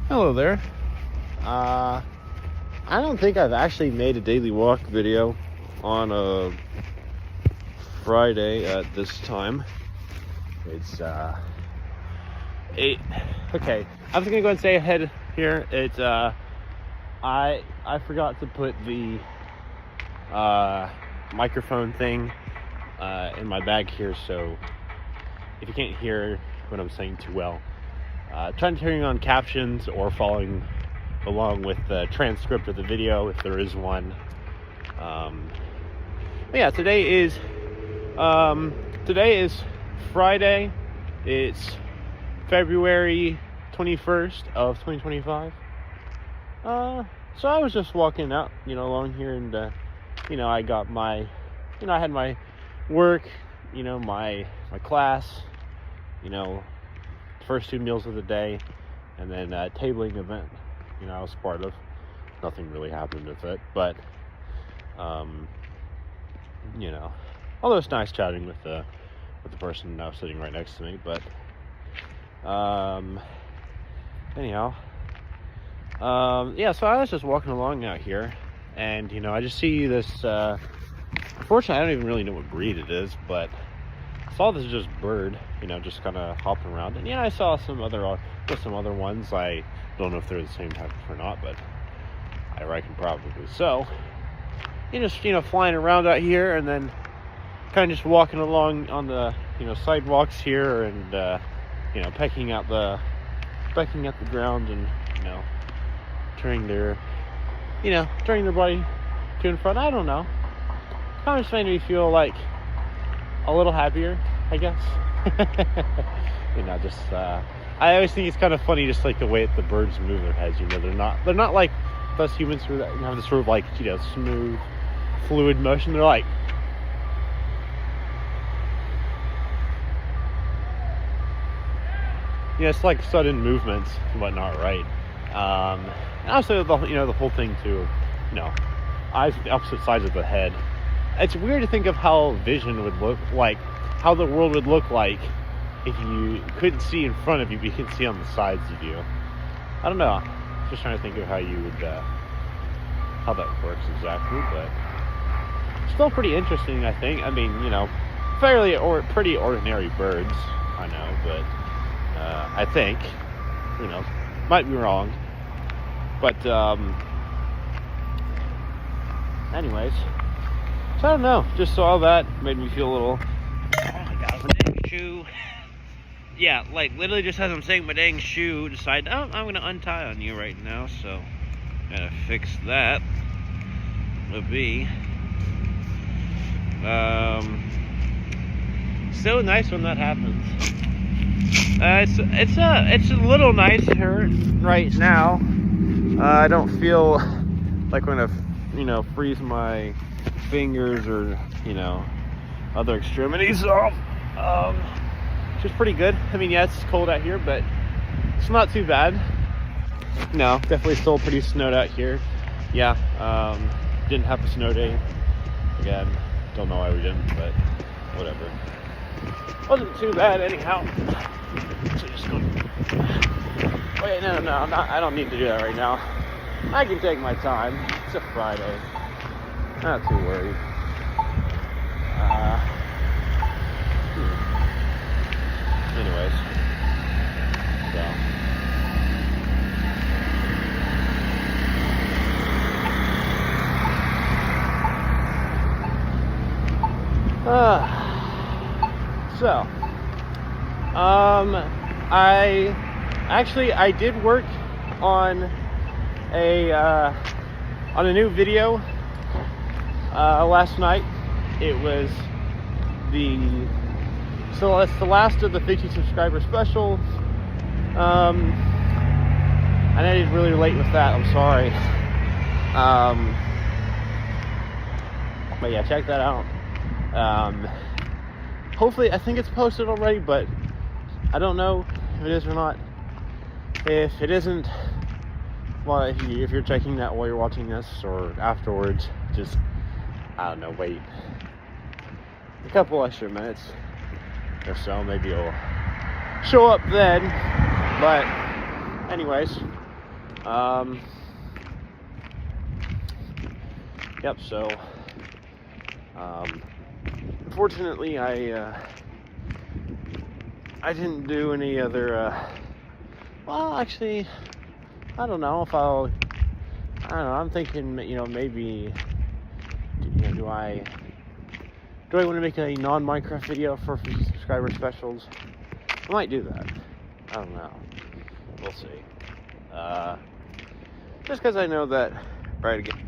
Hello there. I don't think I've actually made a daily walk video on a Friday at this time. It's 8. Okay, I'm just gonna go ahead and say ahead here. It's I forgot to put the microphone thing in my bag here, so if you can't hear what I'm saying too well, try turning on captions or following along with the transcript of the video if there is one. But yeah, today is Friday. It's February 21st of 2025. So I was just walking out, along here, and I got my, I had my work, my class, first 2 meals of the day, and then a tabling event, I was part of. Nothing really happened with it, but although it's nice chatting with the person now sitting right next to me. But anyhow, yeah, so I was just walking along out here, and I just see this, unfortunately I don't even really know what breed it is, but I saw this just bird, just kind of hopping around. And yeah, I saw some other ones. I don't know if they're the same type or not, but I reckon probably so. Just flying around out here, and then kind of just walking along on the sidewalks here, and pecking at the ground, and turning their body to in front. I don't know. Kind of just made me feel like a little happier, I guess. I always think it's kind of funny, just like the way that the birds move their heads. They're not like us humans who have this sort of like smooth, fluid motion. They're like, it's like sudden movements and whatnot, right? And also the whole thing too, eyes at the opposite sides of the head. It's weird to think of how vision would look like, how the world would look like if you couldn't see in front of you, but you could see on the sides of you. I don't know. Just trying to think of how you would, how that works exactly, but still pretty interesting, I think. I mean, pretty ordinary birds, I know, but I think, might be wrong, but anyways. So I don't know, just saw that, made me feel a little, oh my god, my dang shoe. Yeah, like literally just as I'm saying my dang shoe, decided, I'm gonna untie on you right now, so gotta fix that. Would be so nice when that happens. It's a little nicer right now. I don't feel like I'm gonna freeze my fingers or other extremities off. Which is pretty good. I mean, yeah, it's cold out here, but it's not too bad. No, definitely still pretty snowed out here. Yeah, didn't have a snow day. Again, don't know why we didn't, but whatever. Wasn't too bad anyhow. So just go. Wait, no, I don't need to do that right now. I can take my time. It's a Friday. Not too worried. Anyways, so I did work on a new video last night. So it's the last of the 50 subscriber specials. I know you're really late with that, I'm sorry. But yeah, check that out. Hopefully, I think it's posted already, but I don't know if it is or not. If it isn't, well, if you're checking that while you're watching this or afterwards, just, I don't know, wait a couple extra minutes or so, maybe it'll show up then. But anyways, Yep. So, unfortunately, I didn't do any other. Well, actually, I don't know if I'll. I don't know. I'm thinking, maybe. Do I want to make a non-Minecraft video for subscriber specials? I might do that. I don't know. We'll see. Just because I know that. Right again.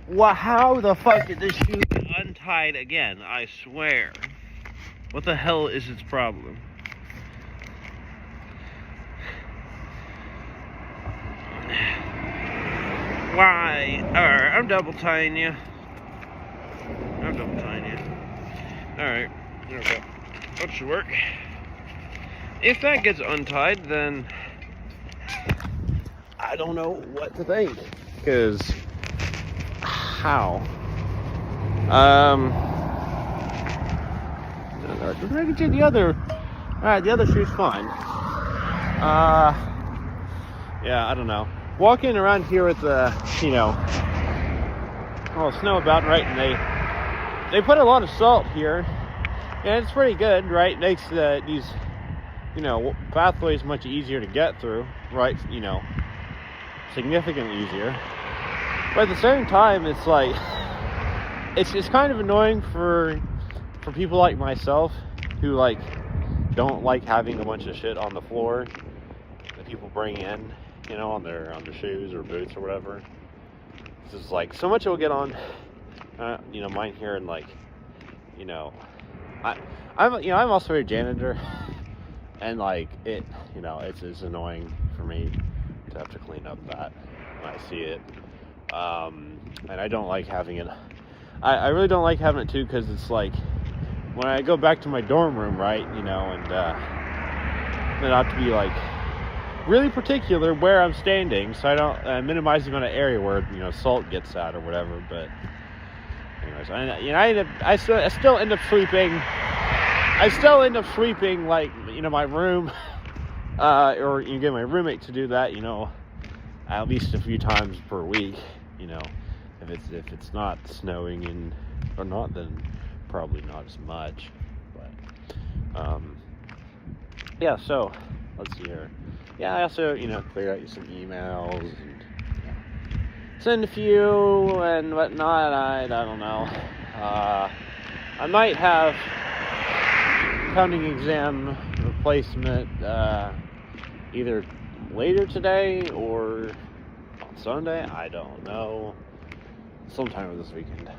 Well, how the fuck did this shoe get untied again? I swear. What the hell is its problem? Why? Alright, I'm double tying you. Alright, there we go. That should work. If that gets untied, then I don't know what to think. Because how? The other. Alright, the other shoe's fine. Yeah, I don't know. Walking around here with the, snow about, right? And they put a lot of salt here, and it's pretty good, right? It makes these, pathways much easier to get through, right? Significantly easier. But at the same time, it's like, it's kind of annoying for people like myself who don't like having a bunch of shit on the floor that people bring in, on their shoes or boots or whatever. This is so much will get on, mine here, and I'm also a janitor, and it's annoying for me to have to clean up that when I see it, and I don't like having it. I really don't like having it too, because it's when I go back to my dorm room, right, and then I have to be really particular where I'm standing, so I don't minimize the amount of area where salt gets out or whatever. But anyways, I still end up sweeping. I still end up sweeping my room, or you get my roommate to do that. At least a few times per week. If it's not snowing or not, then probably not as much. But yeah. So let's see here. Yeah, I also, cleared out some emails and send a few and whatnot. I don't know. I might have accounting exam replacement either later today or on Sunday. I don't know. Sometime this weekend.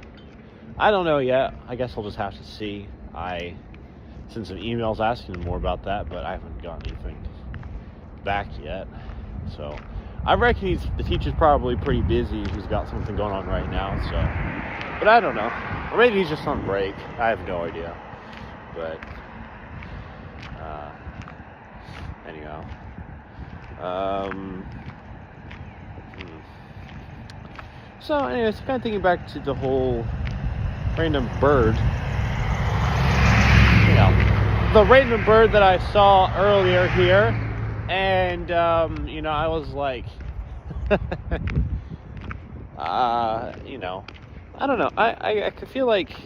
I don't know yet. I guess I'll just have to see. I sent some emails asking more about that, but I haven't gotten anything back yet. So I reckon the teacher's probably pretty busy. He's got something going on right now. So, but I don't know. Or maybe he's just on break. I have no idea. But anyhow. So anyways, kind of thinking back to the whole random bird. The random bird that I saw earlier here. And, I was like, I don't know. I feel like,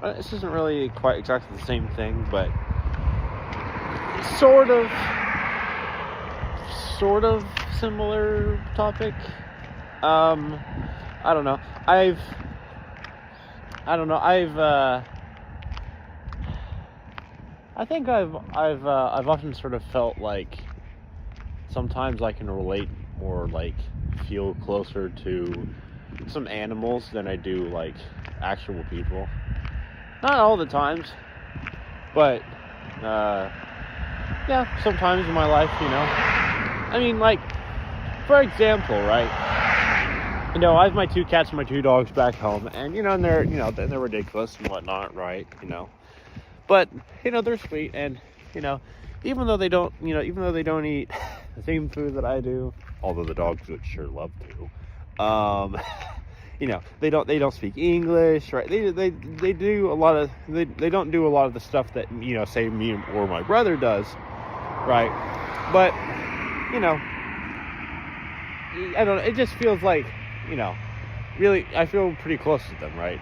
this isn't really quite exactly the same thing, but sort of similar topic. I don't know. I've I think I've often sort of felt like sometimes I can relate or feel closer to some animals than I do actual people. Not all the times, but yeah, sometimes in my life, I mean, for example, right? I have my 2 cats and my 2 dogs back home, and and they're ridiculous and whatnot, right? But they're sweet, and even though they don't eat the same food that I do, although the dogs would sure love to, they don't speak English, right? They do a lot of they don't do a lot of the stuff that say me or my brother does, right? But, you know, I don't know, it just feels like, you know, really, I feel pretty close to them, right?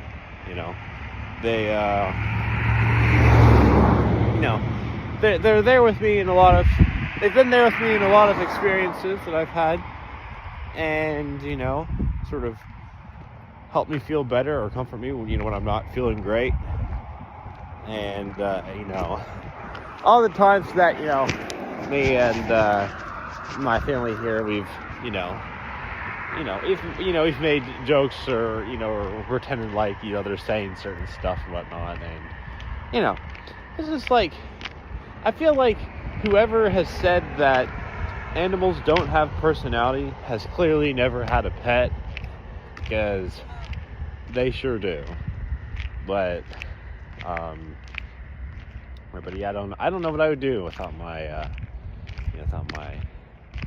You know, they, you know, they're there with me in they've been there with me in a lot of experiences that I've had, and, you know, sort of help me feel better or comfort me when, you know, when I'm not feeling great. And, you know, all the times that, you know, me and my family here, we've made jokes or, you know, or pretended like, you know, they're saying certain stuff and whatnot. And, you know, it's just like, I feel like whoever has said that animals don't have personality has clearly never had a pet, because they sure do. But yeah, I don't know what I would do without my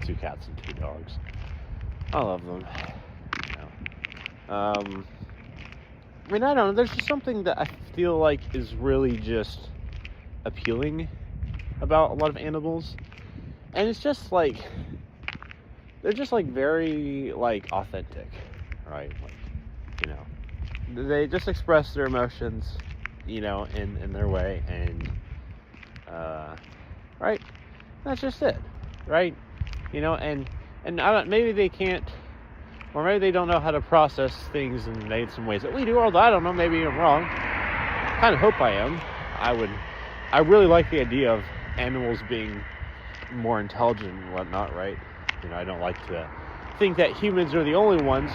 2 cats and 2 dogs. I love them. You know. I mean, I don't know. There's just something that I feel like is really just appealing about a lot of animals, and it's just like they're just like very like authentic, right? Like, you know, they just express their emotions, you know, in their way, and right, that's just it, right? You know, and I don't, maybe they can't, or maybe they don't know how to process things in some ways that we do. Although I don't know, maybe I'm wrong. I kind of hope I am. I really like the idea of animals being more intelligent and whatnot, right? You know, I don't like to think that humans are the only ones,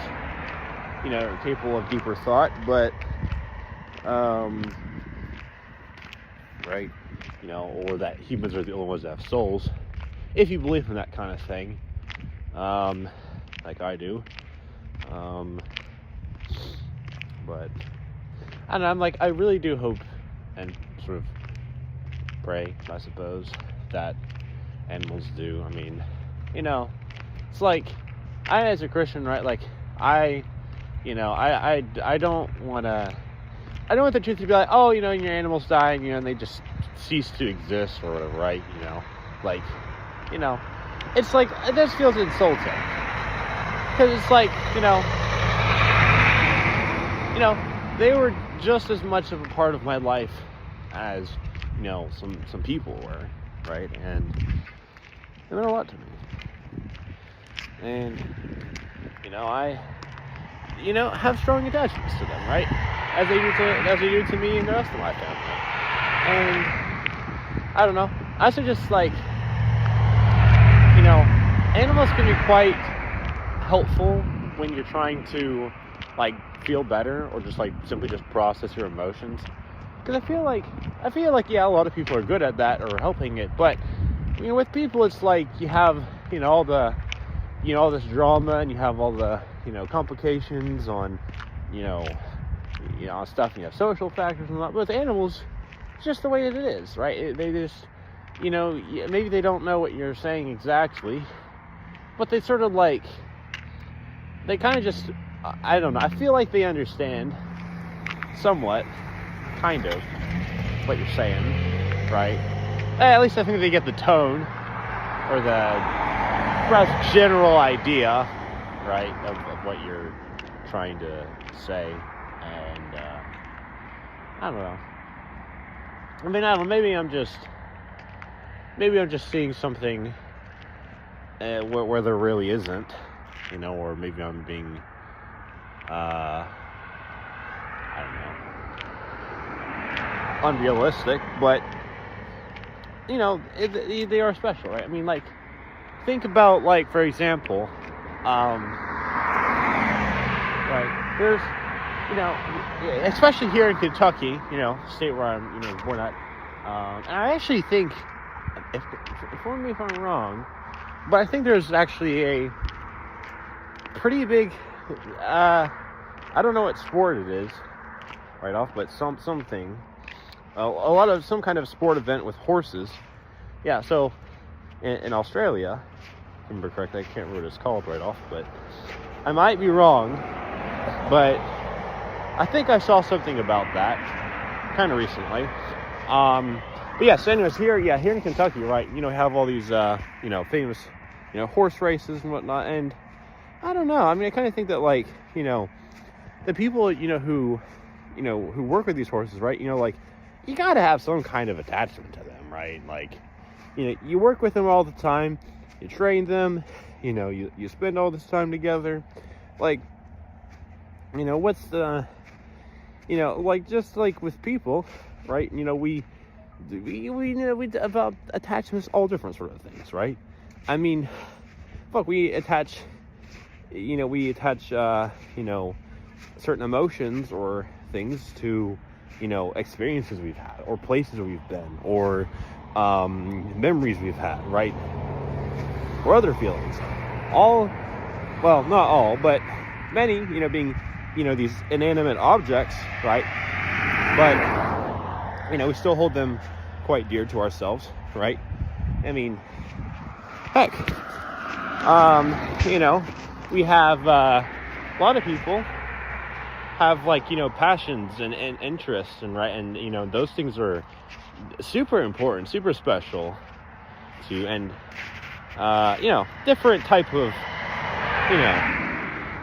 you know, capable of deeper thought, but right, you know, or that humans are the only ones that have souls, if you believe in that kind of thing, like I do. But I don't know, I'm like, I really do hope and sort of pray, I suppose, that animals do. I mean, you know, it's like, I as a Christian, right, like, I don't want the truth to be like, oh, you know, your animals die, and, you know, and they just cease to exist or whatever, right? You know, like, you know, it's like, it just feels insulting, because it's like, you know, they were just as much of a part of my life as, you know, some people were, right? And they meant a lot to me. And, you know, I, you know, have strong attachments to them, right? As they do to me and the rest of my family. And I don't know. I also just like, you know, animals can be quite helpful when you're trying to like feel better, or just like simply just process your emotions. Because I feel like yeah, a lot of people are good at that or helping it, but you know, with people it's like you have, you know, all the, you know, all this drama, and you have all the, you know, complications on, you know, stuff, you know, social factors and all that. But with animals, it's just the way that it is, right? They just, you know, maybe they don't know what you're saying exactly, but they sort of like, they kind of just, I don't know, I feel like they understand somewhat, kind of, what you're saying, right? At least I think they get the tone, or the perhaps general idea, right, of what you're trying to say. And I don't know. I mean, I don't know. Maybe I'm just seeing something where there really isn't, you know, or maybe I'm being, I don't know, unrealistic. But you know, they are special, right? I mean, like, think about, like, for example, right, there's, you know, especially here in Kentucky, you know, state where I'm, you know, born at, and I actually think, inform me if I'm wrong, but I think there's actually a pretty big, I don't know what sport it is, right off, but something, a lot of some kind of sport event with horses. Yeah, so in Australia, if I remember correctly, I can't remember what it's called right off, but I might be wrong, but I think I saw something about that kind of recently. But yeah, so anyways, here in Kentucky, right, you know, we have all these, you know, famous, you know, horse races and whatnot. And I don't know. I mean, I kind of think that, like, you know, the people, you know, who work with these horses, right, you know, like, you got to have some kind of attachment to them, right? Like, you know, you work with them all the time, you train them, you know, you spend all this time together. Like, you know, what's the, you know, like, just like with people, right? You know, we about attachments, all different sort of things, right? I mean, fuck, we attach, you know, certain emotions or things to, you know, experiences we've had, or places we've been, or memories we've had, right? Or other feelings. All, well, not all, but many, you know, being, you know, these inanimate objects, right? But, you know, we still hold them quite dear to ourselves, right? I mean, heck, you know, we have, a lot of people have, like, you know, passions and interests, and right, and, you know, those things are super important, super special to, and, you know, different type of, you know,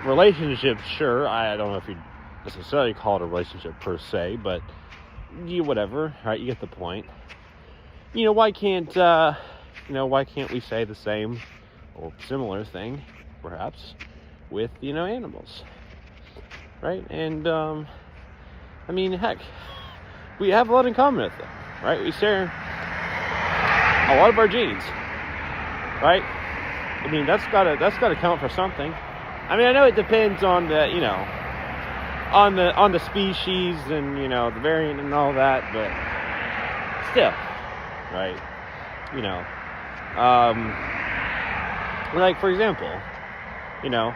relationships, sure. I don't know if you'd necessarily call it a relationship per se, but whatever, right? You get the point. You know, why can't we say the same or similar thing, perhaps, with, you know, animals, right? And, I mean, heck, we have a lot in common with them, right? We share a lot of our genes, right? I mean, that's gotta count for something. I mean, I know it depends on the, you know, on the species and, you know, the variant and all that, but still, right? You know, like, for example, you know,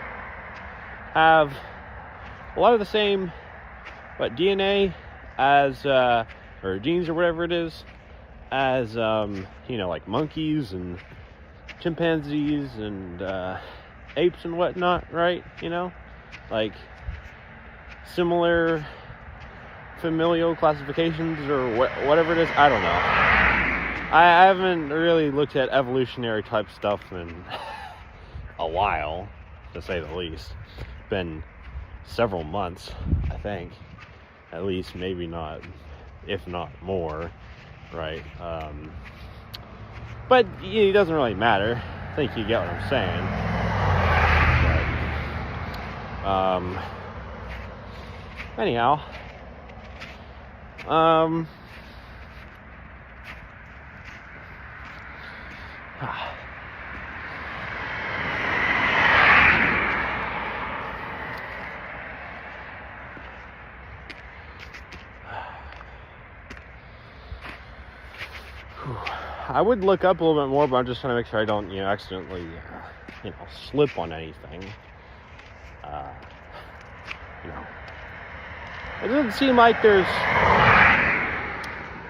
have a lot of the same, DNA as, or genes or whatever it is, as, you know, like monkeys and chimpanzees and, apes and whatnot, right? You know, like, similar familial classifications or whatever it is. I don't know. I haven't really looked at evolutionary type stuff in a while, to say the least. It's been several months, I think, at least, maybe not, if not more, right? But it doesn't really matter. I think you get what I'm saying. Anyhow, I would look up a little bit more, but I'm just trying to make sure I don't, you know, accidentally, you know, slip on anything. You know, it doesn't seem like there's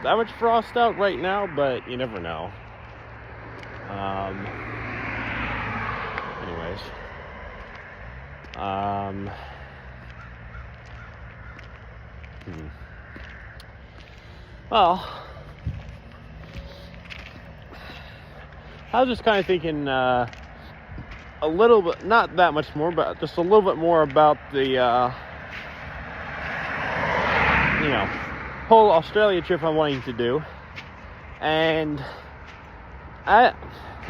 that much frost out right now, but you never know. Anyways, well, I was just kind of thinking a little bit, not that much more, but just a little bit more about the, you know, whole Australia trip I'm wanting to do. And I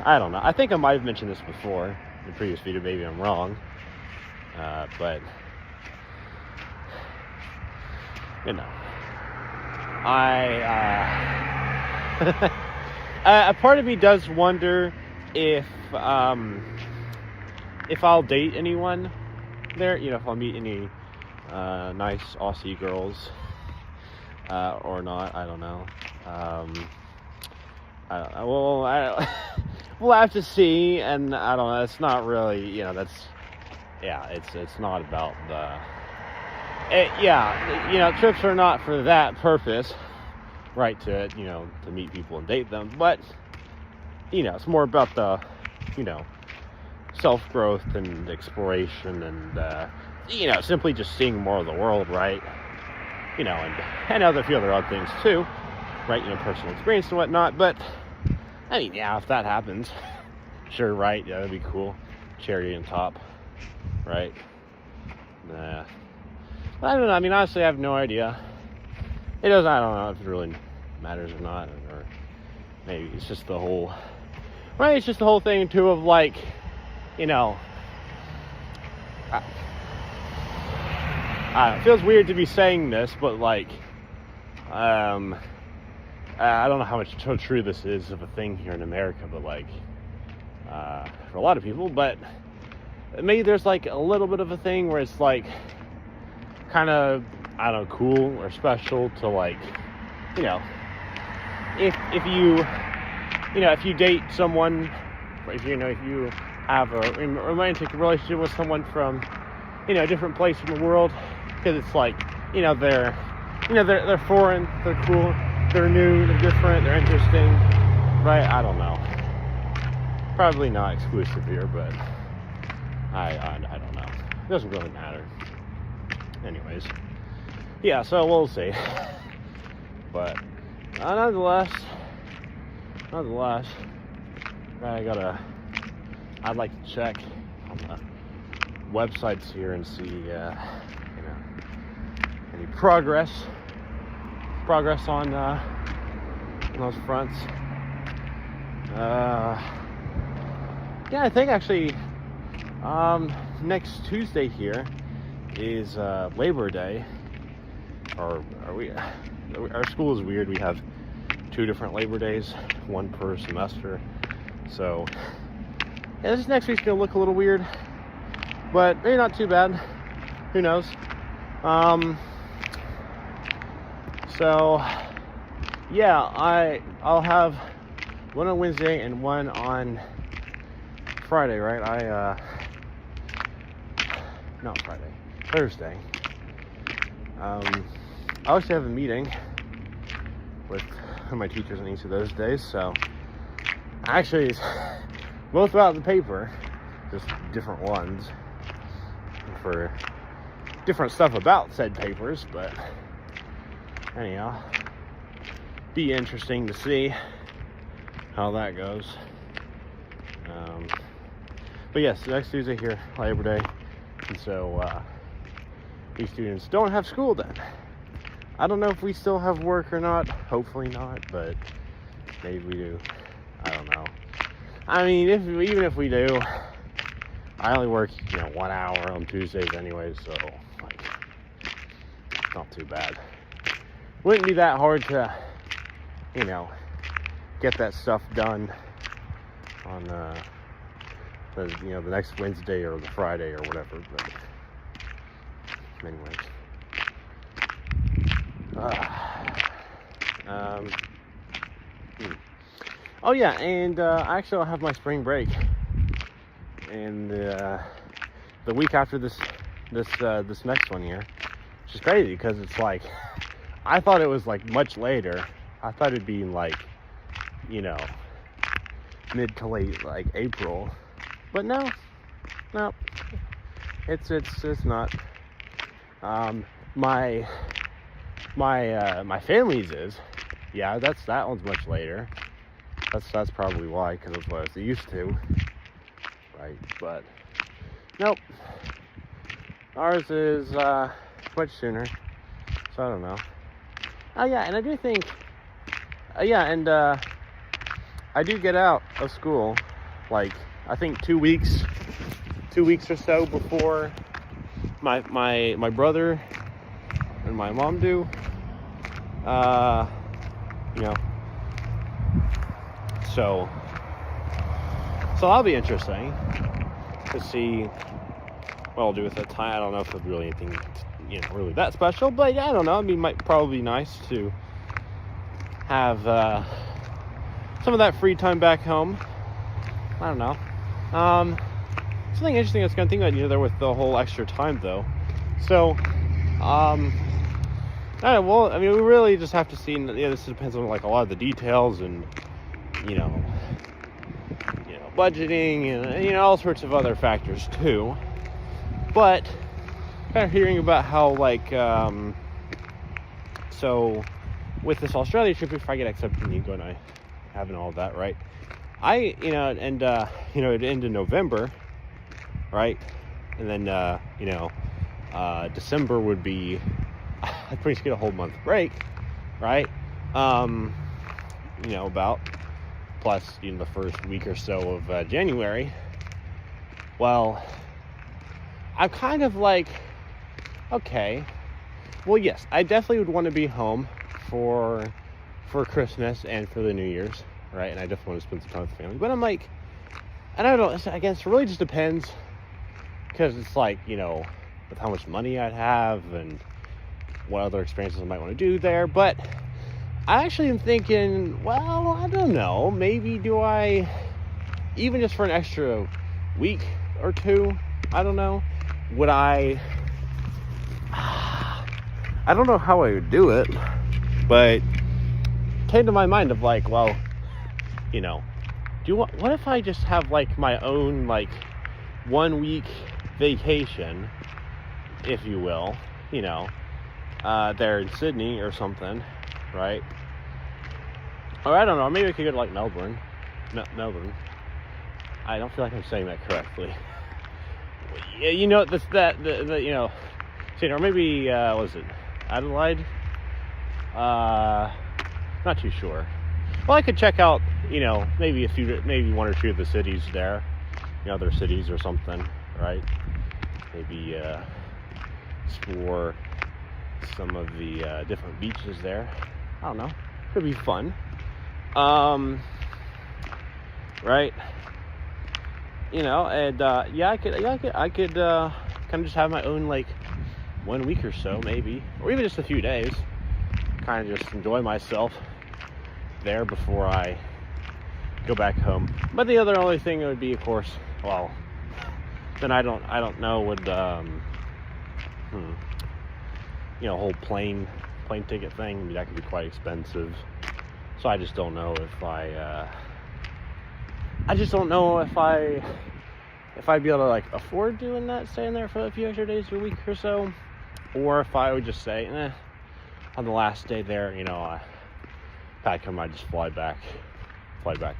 don't know. I think I might have mentioned this before in the previous video. Maybe I'm wrong. But, you know, a part of me does wonder if I'll date anyone there, you know, if I'll meet any nice Aussie girls or not. I don't know. We'll have to see, and I don't know. It's not really, you know, it's not about you know, trips are not for that purpose, right? To, you know, to meet people and date them, but, you know, it's more about the, you know, self-growth and exploration and, you know, simply just seeing more of the world, right? You know, and other few other odd things too. right, personal experience and whatnot. But I mean, yeah, if that happens, sure, right, yeah, that'd be cool. Cherry on top, right? Nah, I don't know. I mean, honestly, I have no idea. I don't know if it really matters or not, or maybe it's just the whole, right? It's just the whole thing too of like, it feels weird to be saying this, but like, I don't know how much true this is of a thing here in America, but like, for a lot of people, but maybe there's like a little bit of a thing where it's like kind of, I don't know, cool or special to like, if you date someone, if you have a romantic relationship with someone from, a different place in the world, because it's like, they're foreign, they're cool, they're new, they're different, they're interesting, right? I don't know. Probably not exclusive here, but I don't know. It doesn't really matter. Anyways, yeah, so we'll see. But nonetheless, I'd like to check on the websites here and see, any progress on those fronts. Yeah, I think actually, next Tuesday here is Labor Day. Or our school is weird. We have 2 different Labor Days, 1 per semester. So, yeah, this next week's gonna look a little weird, but maybe not too bad. Who knows? So, yeah, I'll have one on Wednesday and one on Friday, right? Not Friday, Thursday. I actually have a meeting with my teachers on each of those days, so actually both about the paper, just different ones for different stuff about said papers, but anyhow, be interesting to see how that goes. But yes, next Tuesday here, Labor Day, and so these students don't have school then. I don't know if we still have work or not. Hopefully not, but maybe we do. I don't know. I mean, even if we do, I only work 1 hour on Tuesdays anyway, so like, it's not too bad. Wouldn't be that hard to get that stuff done on the next Wednesday or the Friday or whatever, but anyways. Oh yeah, and actually I'll have my spring break, and the week after this next one here, which is crazy because it's like, I thought it was like much later. I thought it'd be like, mid to late like April, but no, it's not. My family's is, yeah, that one's much later. That's probably why, because that's what I was used to, right? But nope, ours is much sooner. So I don't know. Oh yeah, and I do think, I do get out of school, like I think 2 weeks or so before my brother and my mom do. So that'll be interesting to see what I'll do with that time. I don't know if it'll be really anything, really that special, but yeah, I don't know. I mean, might probably be nice to have some of that free time back home. I don't know. Something interesting I was kind of thinking about, there with the whole extra time though. So, well, I mean, we really just have to see. This depends on like a lot of the details and budgeting and all sorts of other factors too. But kind of hearing about how like so with this Australia trip, if I get accepted to Nico and I having all that, right? It'd end in November, right? And then, December would be, I'd pretty much get a whole month break, right? About plus, the first week or so of January. Well, I'm kind of like, okay, well, yes, I definitely would want to be home for Christmas and for the New Year's, right? And I definitely want to spend some time with the family. But I'm like, and I don't know, I guess it really just depends, because it's like, with how much money I'd have and what other experiences I might want to do there. But I actually am thinking, well, I don't know, maybe do I, even just for an extra week or two, I don't know, would I don't know how I would do it, but it came to my mind of like, well, what if I just have like my own like 1 week vacation, if you will, there in Sydney or something, right? Or I don't know, maybe I could go to like Melbourne. I don't feel like I'm saying that correctly. Or maybe, was it Adelaide? Not too sure. Well, I could check out, maybe one or two of the cities there, other cities or something, right? Maybe explore some of the different beaches there. I don't know. Could be fun. Right? I could kind of just have my own like 1 week or so, maybe, or even just a few days. Kind of just enjoy myself there before I go back home. But the only thing would be, of course, well, then I don't know, would whole plane ticket thing, that could be quite expensive. So I just don't know if I'd be able to like afford doing that, staying there for a few extra days or a week or so, or if I would just say, on the last day there, if I come, I just fly back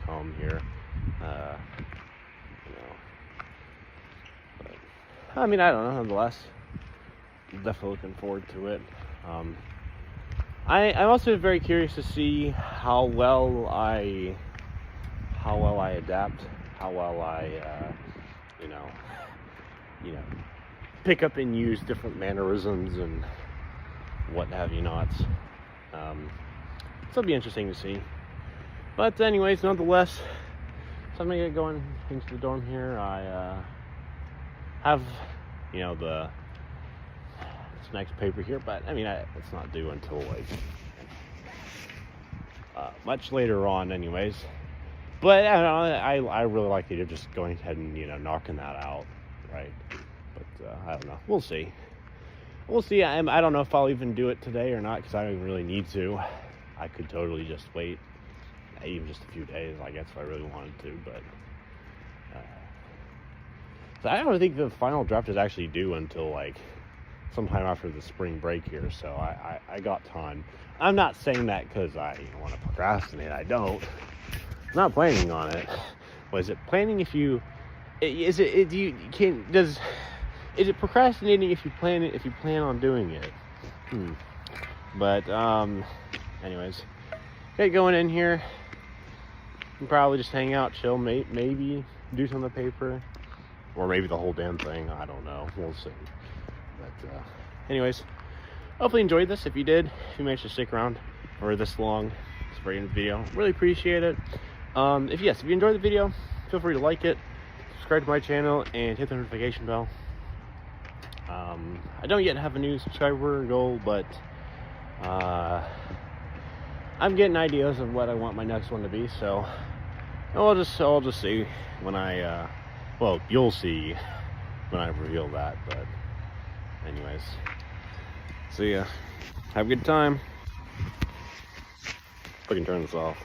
home here. But, I don't know. Nonetheless, definitely looking forward to it. I'm also very curious to see how well I adapt, how well I, pick up and use different mannerisms and what have you nots. So it'll be interesting to see. But anyways, nonetheless, so I'm gonna get going into the dorm here. I have, the snacks paper here, but it's not due until like much later on, anyways. But I don't know, I really like the idea of just going ahead and knocking that out, right? But I don't know. We'll see. I don't know if I'll even do it today or not, because I don't even really need to. I could totally just wait, even just a few days, I guess, if I really wanted to. But so I don't think the final draft is actually due until like sometime after the spring break here. So I got time. I'm not saying that because I want to procrastinate. I don't. I'm not planning on it. Was it planning if you? Is it procrastinating if you plan on doing it? But anyways, get going in here and probably just hang out, chill, maybe do some of the paper, or maybe the whole damn thing. I don't know. We'll see. But anyways, hopefully you enjoyed this. If you did, if you managed to stick around for this long, this very end of the video, really appreciate it. If you enjoyed the video, feel free to like it, subscribe to my channel, and hit the notification bell. I don't yet have a new subscriber goal, but I'm getting ideas of what I want my next one to be, so I'll just see when I you'll see when I reveal that. But anyways, see ya. Have a good time. If I can turn this off.